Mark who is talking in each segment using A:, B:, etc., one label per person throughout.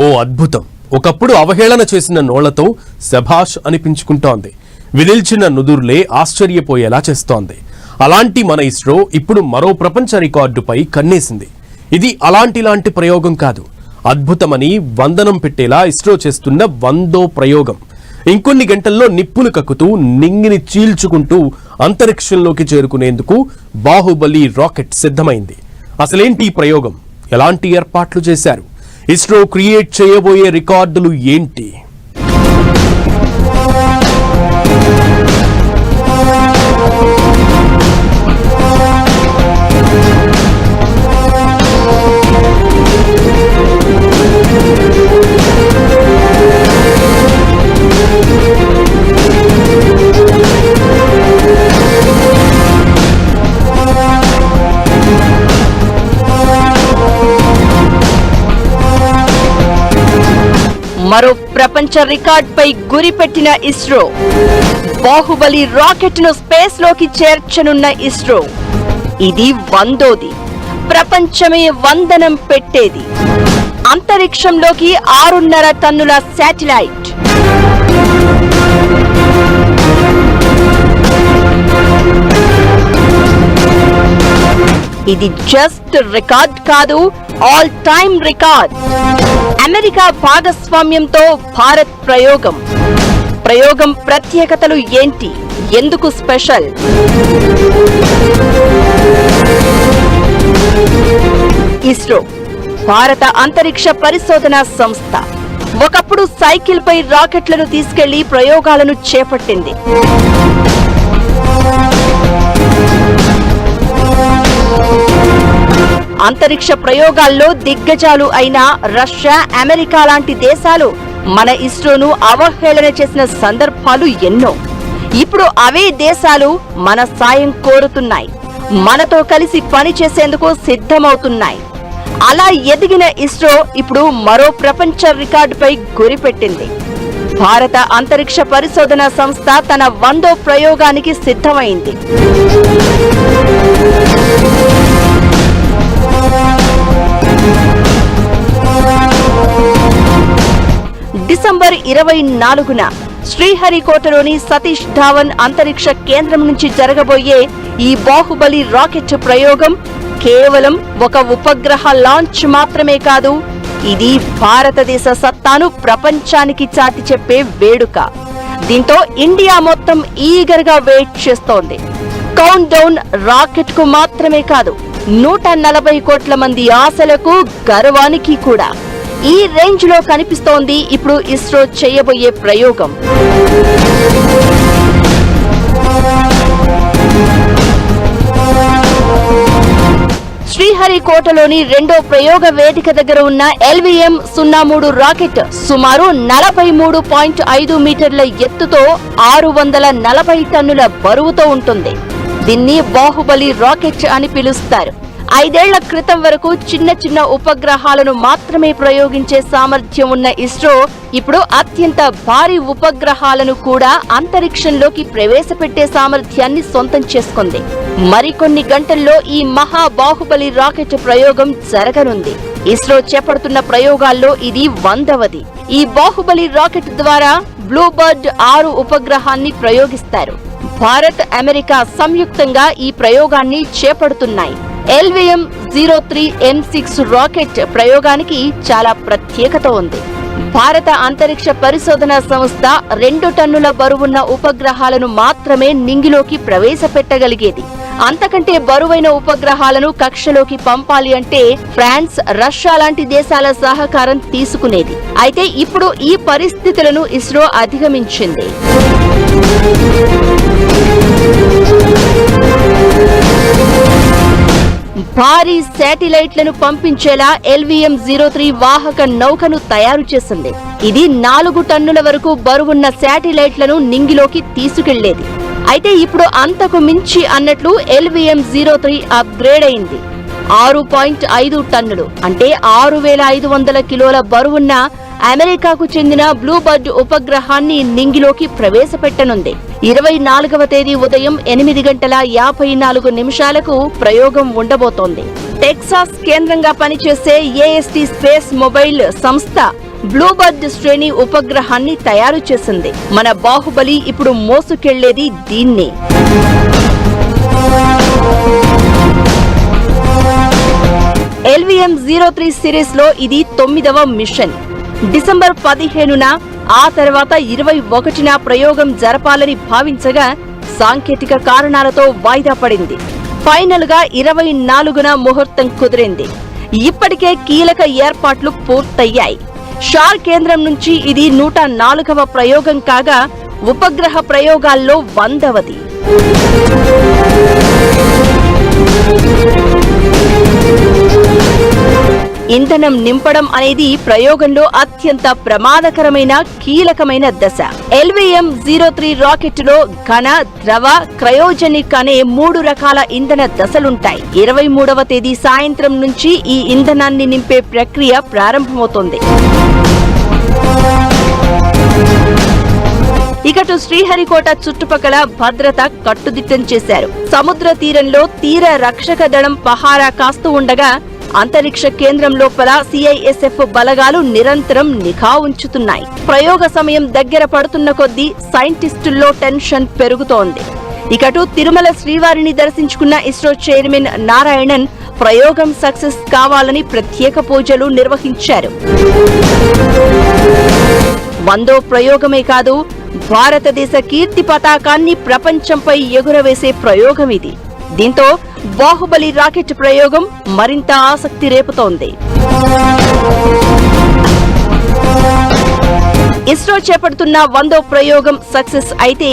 A: ఓ అద్భుతం. ఒకప్పుడు అవహేళన చేసిన నోళ్లతో శభాష్ అనిపించుకుంటోంది. విదిల్చిన నుదుర్లే ఆశ్చర్యపోయేలా చేస్తోంది. అలాంటి మన ఇస్రో ఇప్పుడు మరో ప్రపంచ రికార్డుపై కన్నేసింది. ఇది అలాంటి ప్రయోగం కాదు, అద్భుతమని వందనం పెట్టేలా ఇస్రో చేస్తున్న 100వ ప్రయోగం. ఇంకొన్ని గంటల్లో నిప్పులు కక్కుతూ నింగిని చీల్చుకుంటూ అంతరిక్షంలోకి చేరుకునేందుకు బాహుబలి రాకెట్ సిద్ధమైంది. అసలేంటి ఈ ప్రయోగం? ఎలాంటి ఏర్పాట్లు చేశారు? ఇస్రో క్రియేట్ చేయబోయే రికార్డులు ఏంటి?
B: మరో ప్రపంచ రికార్డుపై గురిపెట్టిన ఇస్రో. బాహుబలి రాకెట్ ను స్పేస్ లోకి చేర్చనున్న ఇస్రో. ఇది 100ది. ప్రపంచమే వందనం పెట్టేది. అంతరిక్షంలోకి 6.5 టన్నుల శాటిలైట్. ఇది జస్ట్ రికార్డ్ కాదు, ఆల్ టైమ్ రికార్డ్. అమెరికా భాగస్వామ్యంతో భారత్ ప్రయోగం. ప్రయోగం ప్రత్యేకతలు ఏంటి? ఎందుకు స్పెషల్? ఇస్రో భారత అంతరిక్ష పరిశోధనా సంస్థ ఒకప్పుడు సైకిల్ పై రాకెట్లను తీసుకెళ్లి ప్రయోగాలను చేపట్టింది. అంతరిక్ష ప్రయోగాల్లో దిగ్గజాలు అయిన రష్యా, అమెరికా లాంటి దేశాలు మన ఇస్రోను అవహేళన చేసిన సందర్భాలు ఎన్నో. ఇప్పుడు అవే దేశాలు మన సాయం కోరుతున్నాయి, మనతో కలిసి పనిచేసేందుకు సిద్ధమవుతున్నాయి. అలా ఎదిగిన ఇస్రో ఇప్పుడు మరో ప్రపంచ రికార్డుపై గురిపెట్టింది. భారత అంతరిక్ష పరిశోధనా సంస్థ తన 100వ ప్రయోగానికి సిద్ధమైంది. డిసెంబర్ 24న శ్రీహరికోటలోని సతీష్ ధావన్ అంతరిక్ష కేంద్రం నుంచి జరగబోయే ఈ బాహుబలి రాకెట్ ప్రయోగం కేవలం ఒక ఉపగ్రహ లాంచ్ మాత్రమే కాదు, ఇది భారతదేశ సత్తాను ప్రపంచానికి చాటి చెప్పే వేడుక. దీంతో ఇండియా మొత్తం ఈగర్ గా వెయిట్ చేస్తోంది. కౌంట్ డౌన్ రాకెట్ కు మాత్రమే కాదు, 140 కోట్ల మంది ఆశలకు, గర్వానికి కూడా. ఈ రేంజ్ లో కనిపిస్తోంది ఇప్పుడు ఇస్రో చేయబోయే ప్రయోగం. శ్రీహరికోటలోని 2వ ప్రయోగ వేదిక దగ్గర ఉన్న LVM-03 రాకెట్ సుమారు 43.5 మీటర్ల ఎత్తుతో 640 టన్నుల బరువుతో ఉంటుంది. దీన్ని బాహుబలి రాకెట్ అని పిలుస్తారు. 5 ఏళ్ల క్రితం వరకు చిన్న ఉపగ్రహాలను మాత్రమే ప్రయోగించే సామర్థ్యం ఉన్న ఇస్రో ఇప్పుడు అత్యంత భారీ ఉపగ్రహాలను కూడా అంతరిక్షంలోకి ప్రవేశపెట్టే సామర్థ్యాన్ని సొంతం చేసుకుంది. మరికొన్ని గంటల్లో ఈ మహా బాహుబలి రాకెట్ ప్రయోగం జరగనుంది. ఇస్రో చేపడుతున్న ప్రయోగాల్లో ఇది 100వది. ఈ బాహుబలి రాకెట్ ద్వారా బ్లూబర్డ్ 6 ఉపగ్రహాన్ని ప్రయోగిస్తారు. భారత్, అమెరికా సంయుక్తంగా ఈ ప్రయోగాన్ని చేపడుతున్నాయి. LVM-03 M6 రాకెట్ ప్రయోగానికి చాలా ప్రత్యేకత ఉంది. భారత అంతరిక్ష పరిశోధనా సంస్థ 2 టన్నుల బరువున్న ఉపగ్రహాలను మాత్రమే నింగిలోకి ప్రవేశపెట్టగలిగేది. అంతకంటే బరువైన ఉపగ్రహాలను కక్షలోకి పంపాలి అంటే ఫ్రాన్స్, రష్యా లాంటి దేశాల సహకారం తీసుకునేది. అయితే ఇప్పుడు ఈ పరిస్థితులను ఇస్రో అధిగమించింది. భారీ శాటిలైట్లను పంపించేలా LVM-03 వాహక నౌకను తయారు చేసింది. ఇది 4 టన్నుల వరకు బరువున్న శాటిలైట్లను నింగిలోకి తీసుకెళ్లేది. అయితే ఇప్పుడు అంతకు మించి అన్నట్లు LVM-03 అప్గ్రేడ్ అయింది. 6.5 టన్నులు అంటే 6500 కిలోల బరువున్న అమెరికాకు చెందిన బ్లూబర్డ్ ఉపగ్రహాన్ని నింగిలోకి ప్రవేశపెట్టనుంది. 24వ తేదీ ఉదయం 8:54 ప్రయోగం ఉండబోతోంది. టెక్సాస్ కేంద్రంగా పనిచేసే AST స్పేస్ మొబైల్ సంస్థ బ్లూబర్డ్ శ్రేణి ఉపగ్రహాన్ని తయారు చేసింది. మన బాహుబలి ఇప్పుడు మోసుకెళ్లేది దీన్నే. LVM-03 సిరీస్ లో ఇది 9వ మిషన్. డిసెంబర్ 15న, ఆ తర్వాత 21న ప్రయోగం జరపాలని భావించగా సాంకేతిక కారణాలతో వాయిదా పడింది. ఫైనల్ గా 24న ముహూర్తం కుదిరింది. ఇప్పటికే కీలక ఏర్పాట్లు పూర్తయ్యాయి. షార్ కేంద్రం నుంచి ఇది 104వ ప్రయోగం కాగా ఉపగ్రహ ప్రయోగాల్లో 100వది. ఇంధనం నింపడం అనేది ప్రయోగంలో అత్యంత ప్రమాదకరమైన కీలకమైన దశ. LVM-03 రాకెట్ లో ఘన, ద్రవ, క్రయోజెనిక్ అనే 3 రకాల ఇంధన దశలుంటాయి. 23వ తేదీ సాయంత్రం నుంచి ఈ ఇంధనాన్ని నింపే ప్రక్రియ ప్రారంభమవుతోంది. ఇకటు శ్రీహరికోట చుట్టుపక్కల భద్రత కట్టుదిట్టం చేశారు. సముద్ర తీరంలో తీర రక్షక దళం పహారా కాస్తూ ఉండగా అంతరిక్ష కేంద్రం లోపల CISF బలగాలు నిరంతరం నిఘా ఉంచుతున్నాయి. ప్రయోగ సమయం దగ్గర పడుతున్న కొద్దీ సైంటిస్టుల్లో టెన్షన్ పెరుగుతోంది. ఇకటు తిరుమల శ్రీవారిని దర్శించుకున్న ఇస్రో చైర్మన్ నారాయణన్ ప్రయోగం సక్సెస్ కావాలని ప్రత్యేక పూజలు నిర్వహించారు. 100వ ప్రయోగమే కాదు, భారతదేశ కీర్తి పతాకాన్ని ప్రపంచంపై ఎగురవేసే ప్రయోగం ఇది. దీంతో బాహుబలి రాకెట్ ప్రయోగం మరింత ఆసక్తి రేపుతోంది. ఇస్రో చేపడుతున్న 100వ ప్రయోగం సక్సెస్ అయితే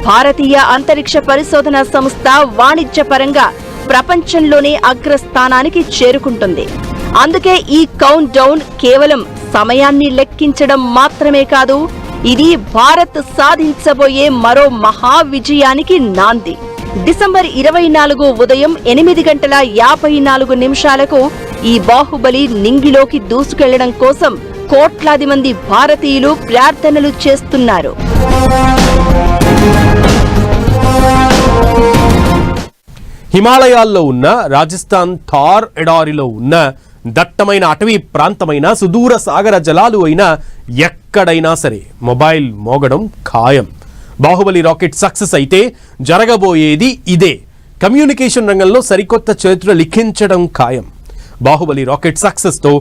B: భారతీయ అంతరిక్ష పరిశోధన సంస్థ వాణిజ్యపరంగా ప్రపంచంలోనే అగ్రస్థానానికి చేరుకుంటుంది. అందుకే ఈ కౌంట్ డౌన్ కేవలం సమయాన్ని లెక్కించడం మాత్రమే కాదు, ఇది భారత్ సాధించబోయే మరో మహా విజయానికి నాంది. డిసెంబర్ 24 ఉదయం 8:54 ఈ బాహుబలి నింగిలోకి దూసుకెళ్లడం కోసం కోట్లాది మంది భారతీయులు ప్రార్థనలు చేస్తున్నారు.
A: హిమాలయాల్లో ఉన్న రాజస్థాన్ థార్ ఎడారిలో ఉన్న దట్టమైన అటవీ ప్రాంతమైన సుదూర సాగర జలాలు అయినా ఎక్కడైనా సరే మొబైల్ మోగడం ఖాయం. బాహుబలి రాకెట్ సక్సెస్ అయితే జరగబోయేది ఇదే. కమ్యూనికేషన్ రంగంలో సరికొత్త చరిత్ర లిఖించడం ఖాయం. బాహుబలి రాకెట్ సక్సెస్ తో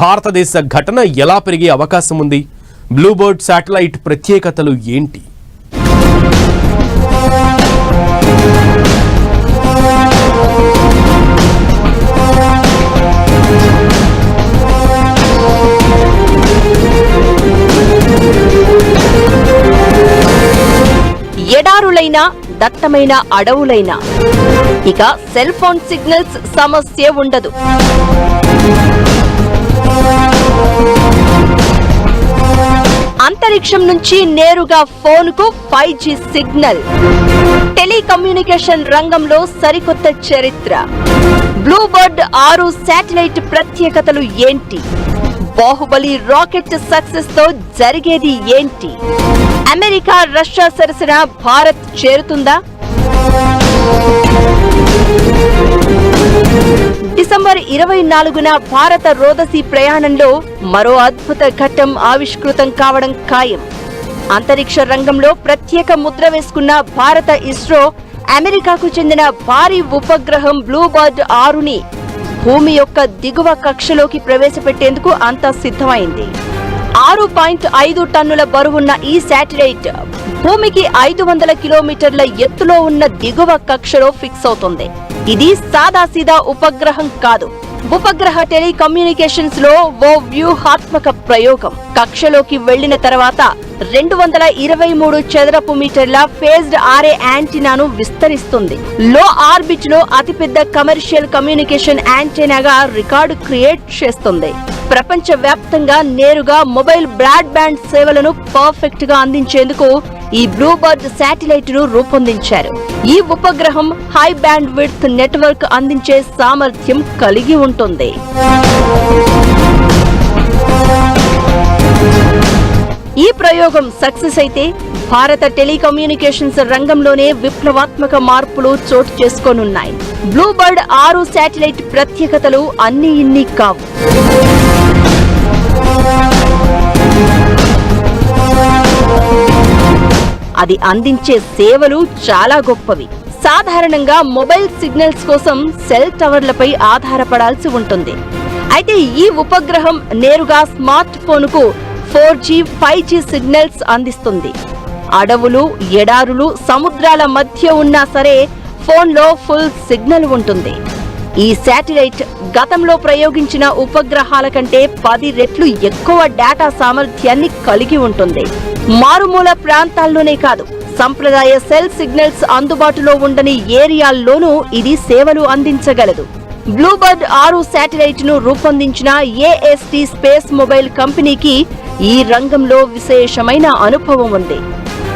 A: భారతదేశ ఘటన ఎలా పెరిగే అవకాశం ఉంది? బ్లూబర్డ్ శాటిలైట్ ప్రత్యేకతలు ఏంటి?
B: ఎడారులైనా దట్టమైన అడవులైనా ఇక సెల్ ఫోన్ సిగ్నల్స్ సమస్య ఉండదు. అంతరిక్షం నుంచి నేరుగా ఫోన్కు 5G సిగ్నల్. టెలికమ్యూనికేషన్ రంగంలో సరికొత్త చరిత్ర. బ్లూబర్డ్ 6 శాటిలైట్ ప్రత్యేకతలు ఏంటి? బాహుబలి రాకెట్ సక్సెస్ తో జరిగేది ఏంటి? అమెరికా, రష్యా సరసన భారత్ చేరుతుందా? డిసెంబర్ 24న భారత రోదసీ ప్రయాణంలో మరో అద్భుత ఘట్టం ఆవిష్కృతం కావడం ఖాయం. అంతరిక్ష రంగంలో ప్రత్యేక ముద్ర వేసుకున్న భారత ఇస్రో అమెరికాకు చెందిన భారీ ఉపగ్రహం బ్లూబర్డ్ 6ని భూమి యొక్క దిగువ కక్షలోకి ప్రవేశపెట్టేందుకు అంతా సిద్ధమైంది. 6.5 టన్నుల బరువున్న ఈ శాటిలైట్ భూమికి 500 కిలోమీటర్ల ఎత్తులో ఉన్న దిగువ కక్షలో ఫిక్స్ అవుతుంది. ఇది సాదాసీదా ఉపగ్రహం కాదు. ఉపగ్రహ టెలికమ్యూనికేషన్స్ లో ఓ వ్యూహాత్మక ప్రయోగం. కక్షలోకి వెళ్లిన తర్వాత 223 చదరపు మీటర్ల ఫేజ్డ్ ఆరే యాంటీనాను విస్తరిస్తుంది. లో ఆర్బిట్ లో అతిపెద్ద కమర్షియల్ కమ్యూనికేషన్ యాంటీనాగా రికార్డు క్రియేట్ చేస్తుంది. ప్రపంచ వ్యాప్తంగా నేరుగా మొబైల్ బ్రాడ్బ్యాండ్ సేవలను పర్ఫెక్ట్ గా అందించేందుకు ఈ బ్లూబర్డ్ శాటిలైట్ ను రూపొందించారు. ఈ ఉపగ్రహం హై బ్యాండ్ విడ్త్ నెట్వర్క్ అందించే సామర్థ్యం కలిగి ఉంటుంది. ఈ ప్రయోగం సక్సెస్ అయితే భారత టెలికమ్యూనికేషన్స్ రంగంలోనే విప్లవాత్మక మార్పులు చోటు చేసుకోనున్నాయి. బ్లూబర్డ్ 6 శాటిలైట్ ప్రత్యేకతలు అన్ని ఇన్ని కావు. అది అందించే సేవలు చాలా గొప్పవి. సాధారణంగా మొబైల్ సిగ్నల్స్ కోసం సెల్ టవర్లపై ఆధారపడాల్సి ఉంటుంది. అయితే ఈ ఉపగ్రహం నేరుగా స్మార్ట్ ఫోన్కు 4G, 5G సిగ్నల్స్ అందిస్తుంది. అడవులు, ఎడారులు, సముద్రాల మధ్య ఉన్నా సరే ఫోన్లో ఫుల్ సిగ్నల్ ఉంటుంది. ఈ శాటిలైట్ గతంలో ప్రయోగించిన ఉపగ్రహాల కంటే 10 రెట్లు ఎక్కువ డేటా సామర్థ్యాన్ని కలిగి ఉంటుంది. మారుమూల ప్రాంతాల్లోనే కాదు, సంప్రదాయ సెల్ సిగ్నల్స్ అందుబాటులో ఉండని ఏరియాల్లోనూ ఇది సేవలు అందించగలదు. బ్లూబర్డ్ 6 శాటిలైట్ ను రూపొందించిన AST స్పేస్ మొబైల్ కంపెనీకి ఈ రంగంలో విశేషమైన అనుభవం ఉంది.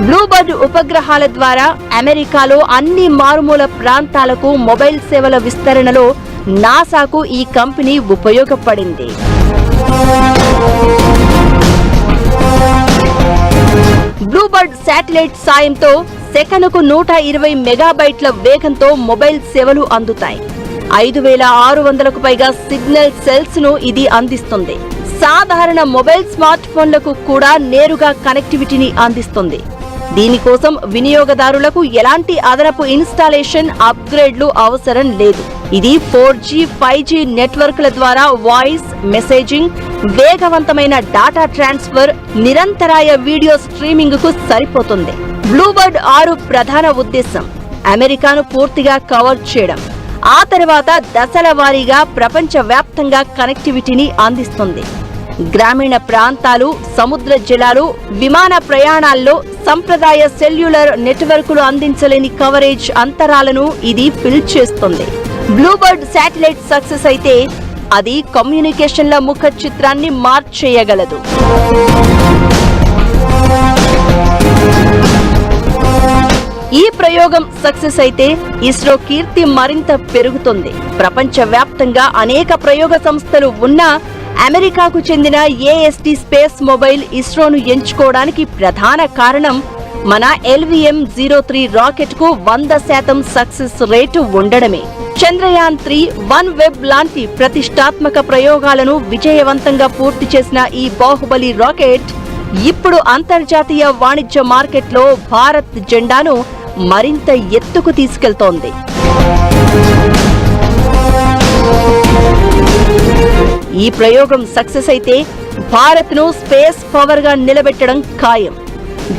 B: బ్లూబర్డ్ ఉపగ్రహాల ద్వారా అమెరికాలో అన్ని మారుమూల ప్రాంతాలకు మొబైల్ సేవల విస్తరణలో నాసాకు ఈ కంపెనీ ఉపయోగపడింది. బ్లూబర్డ్ శాటిలైట్ సాయంతో సెకనుకు 120 మెగాబైట్ల వేగంతో మొబైల్ సేవలు అందుతాయి. 5600కు పైగా సిగ్నల్ సెల్స్ ను ఇది అందిస్తుంది. సాధారణ మొబైల్ స్మార్ట్ ఫోన్లకు కూడా నేరుగా కనెక్టివిటీని అందిస్తుంది. దీనికోసం వినియోగదారులకు ఎలాంటి అదనపు ఇన్స్టాలేషన్, అప్గ్రేడ్లు అవసరం లేదు. ఇది 4G, 5G నెట్వర్క్ల ద్వారా వాయిస్, మెసేజింగ్, వేగవంతమైన డాటా ట్రాన్స్ఫర్, నిరంతరాయ వీడియో స్ట్రీమింగ్ కు సరిపోతుంది. బ్లూబర్డ్ 6 ప్రధాన ఉద్దేశం అమెరికాను పూర్తిగా కవర్ చేయడం. ఆ తర్వాత దశల వారీగా ప్రపంచవ్యాప్తంగా కనెక్టివిటీని అందిస్తుంది. గ్రామీణ ప్రాంతాలు, సముద్ర జలాలు, విమాన ప్రయాణాల్లో సంప్రదాయ సెల్యులర్ నెట్వర్కులు అందించలేని కవరేజ్ అంతరాలను ఇది ఫిల్ చేస్తుంది. బ్లూబర్డ్ శాటిలైట్ సక్సెస్ అయితే అది కమ్యూనికేషన్ల ముఖ చిత్రాన్ని మార్చేయగలదు. ఈ ప్రయోగం సక్సెస్ అయితే ఇస్రో కీర్తి మరింత పెరుగుతుంది. ప్రపంచవ్యాప్తంగా అనేక ప్రయోగ సంస్థలు ఉన్నా అమెరికాకు చెందిన AST స్పేస్ మొబైల్ ఇస్రోను ఎంచుకోవడానికి ప్రధాన కారణం మన LVM-03 రాకెట్ కు 100% సక్సెస్ రేటు ఉండడమే. చంద్రయాన్-3, OneWeb లాంటి ప్రతిష్టాత్మక ప్రయోగాలను విజయవంతంగా పూర్తి చేసిన ఈ బాహుబలి రాకెట్ ఇప్పుడు అంతర్జాతీయ వాణిజ్య మార్కెట్లో భారత్ జెండాను మరింత ఎత్తుకు తీసుకెళ్తోంది. ఈ ప్రయోగం సక్సెస్ అయితే భారత్ను స్పేస్ పవర్ గా నిలబెట్టడం ఖాయం.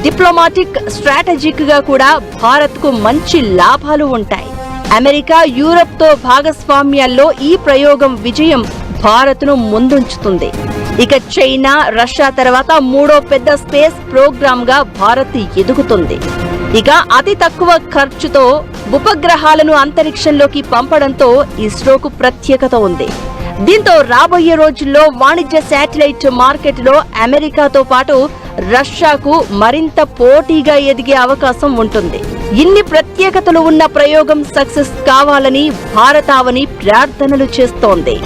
B: డిప్లొమాటిక్, స్ట్రాటజిక్ గా కూడా భారత్కు మంచి లాభాలు ఉంటాయి. అమెరికా, యూరప్ తో భాగస్వామ్యాల్లో ఈ ప్రయోగం విజయం భారత్ను ముందుంచుతుంది. ఇక చైనా, రష్యా తర్వాత 3వ పెద్ద స్పేస్ ప్రోగ్రామ్ గా భారత్ ఎదుగుతుంది. ఇక అతి తక్కువ ఖర్చుతో ఉపగ్రహాలను అంతరిక్షంలోకి పంపడంతో ఇస్రోకు ప్రత్యేకత ఉంది. దీంతో రాబోయే రోజుల్లో వాణిజ్య శాటిలైట్ మార్కెట్లో అమెరికాతో పాటు రష్యాకు మరింత పోటీగా ఎదిగే అవకాశం ఉంటుంది. ఇన్ని ప్రత్యేకతలు ఉన్న ప్రయోగం సక్సెస్ కావాలని భారతావని ప్రార్థనలు చేస్తోంది.